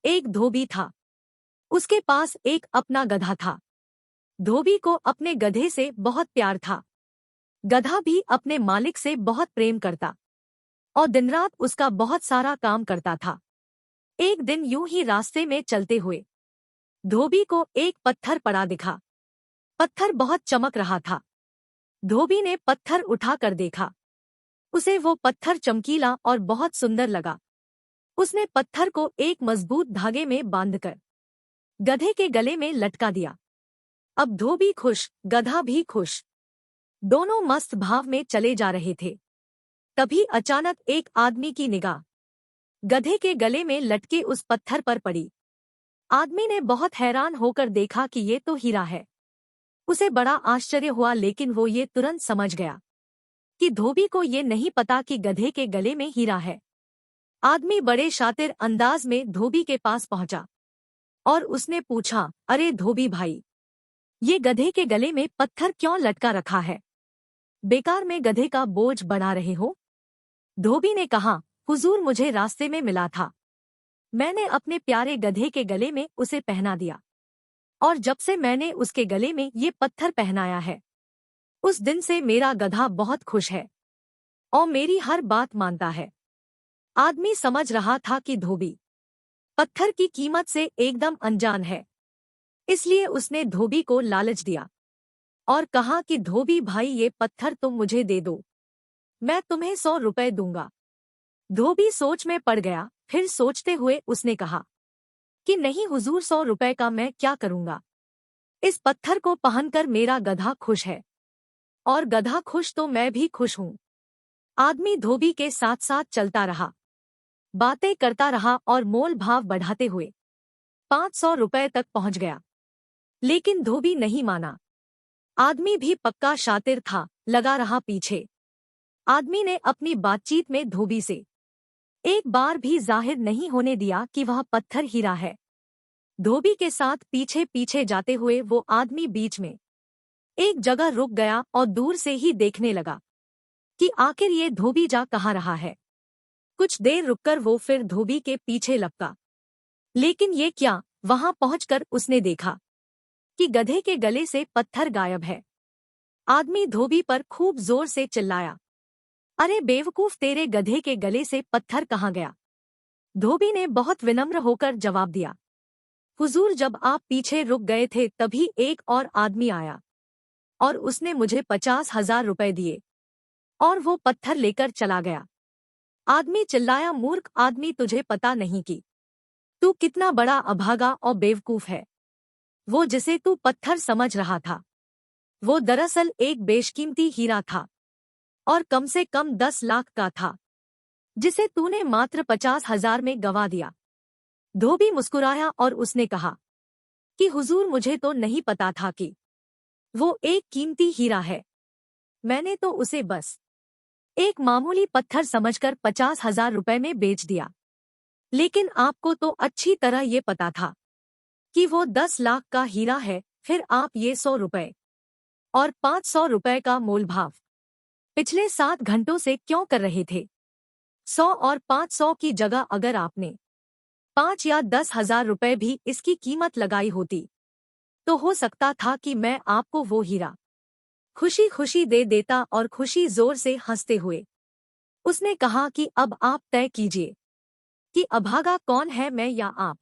एक धोबी था। उसके पास एक अपना गधा था। धोबी को अपने गधे से बहुत प्यार था। गधा भी अपने मालिक से बहुत प्रेम करता और दिनरात उसका बहुत सारा काम करता था। एक दिन यूं ही रास्ते में चलते हुए धोबी को एक पत्थर पड़ा दिखा। पत्थर बहुत चमक रहा था। धोबी ने पत्थर उठाकर देखा। उसे वो पत्थर चमकीला और बहुत सुंदर लगा। उसने पत्थर को एक मजबूत धागे में बांधकर गधे के गले में लटका दिया। अब धोबी खुश, गधा भी खुश। दोनों मस्त भाव में चले जा रहे थे। तभी अचानक एक आदमी की निगाह गधे के गले में लटके उस पत्थर पर पड़ी। आदमी ने बहुत हैरान होकर देखा कि ये तो हीरा है। उसे बड़ा आश्चर्य हुआ, लेकिन वो ये तुरंत समझ गया कि धोबी को ये नहीं पता कि गधे के गले में हीरा है। आदमी बड़े शातिर अंदाज में धोबी के पास पहुंचा और उसने पूछा, अरे धोबी भाई, ये गधे के गले में पत्थर क्यों लटका रखा है? बेकार में गधे का बोझ बढ़ा रहे हो? धोबी ने कहा, हुजूर, मुझे रास्ते में मिला था। मैंने अपने प्यारे गधे के गले में उसे पहना दिया और जब से मैंने उसके गले में ये पत्थर पहनाया है, उस दिन से मेरा गधा बहुत खुश है और मेरी हर बात मानता है। आदमी समझ रहा था कि धोबी पत्थर की कीमत से एकदम अनजान है, इसलिए उसने धोबी को लालच दिया और कहा कि धोबी भाई, ये पत्थर तुम मुझे दे दो, मैं तुम्हें 100 रुपए दूंगा। धोबी सोच में पड़ गया। फिर सोचते हुए उसने कहा कि नहीं हुजूर, 100 रुपए का मैं क्या करूंगा? इस पत्थर को पहनकर मेरा गधा खुश है और गधा खुश तो मैं भी खुश हूं। आदमी धोबी के साथ साथ चलता रहा, बातें करता रहा और मोल भाव बढ़ाते हुए 500 रुपए तक पहुंच गया। लेकिन धोबी नहीं माना। आदमी भी पक्का शातिर था, लगा रहा पीछे। आदमी ने अपनी बातचीत में धोबी से एक बार भी जाहिर नहीं होने दिया कि वह पत्थर हीरा है। धोबी के साथ पीछे पीछे जाते हुए वो आदमी बीच में एक जगह रुक गया और दूर से ही देखने लगा कि आखिर ये धोबी जा कहाँ रहा है। कुछ देर रुककर वो फिर धोबी के पीछे लपका। लेकिन ये क्या, वहां पहुंचकर उसने देखा कि गधे के गले से पत्थर गायब है। आदमी धोबी पर खूब जोर से चिल्लाया, अरे बेवकूफ, तेरे गधे के गले से पत्थर कहाँ गया? धोबी ने बहुत विनम्र होकर जवाब दिया, हुजूर, जब आप पीछे रुक गए थे तभी एक और आदमी आया और उसने मुझे 50,000 रुपए दिए और वो पत्थर लेकर चला गया। आदमी चिल्लाया, मूर्ख आदमी, तुझे पता नहीं कि तू कितना बड़ा अभागा और बेवकूफ है। वो जिसे तू पत्थर समझ रहा था, वो दरअसल एक बेशकीमती हीरा था और कम से कम 10 लाख का था, जिसे तूने मात्र 50,000 में गंवा दिया। धोबी मुस्कुराया और उसने कहा कि हुजूर, मुझे तो नहीं पता था कि वो एक कीमती हीरा है। मैंने तो उसे बस एक मामूली पत्थर समझकर 50,000 रुपए में बेच दिया। लेकिन आपको तो अच्छी तरह ये पता था कि वो 10 लाख का हीरा है, फिर आप ये 100 रुपए और 500 रुपए का मोल भाव पिछले 7 घंटों से क्यों कर रहे थे? 100 और 500 की जगह अगर आपने 5 या 10,000 रुपए भी इसकी कीमत लगाई होती तो हो सकता था कि मैं आपको वो हीरा खुशी खुशी दे देता। और खुशी जोर से हंसते हुए उसने कहा कि अब आप तय कीजिए कि अभागा कौन है, मैं या आप?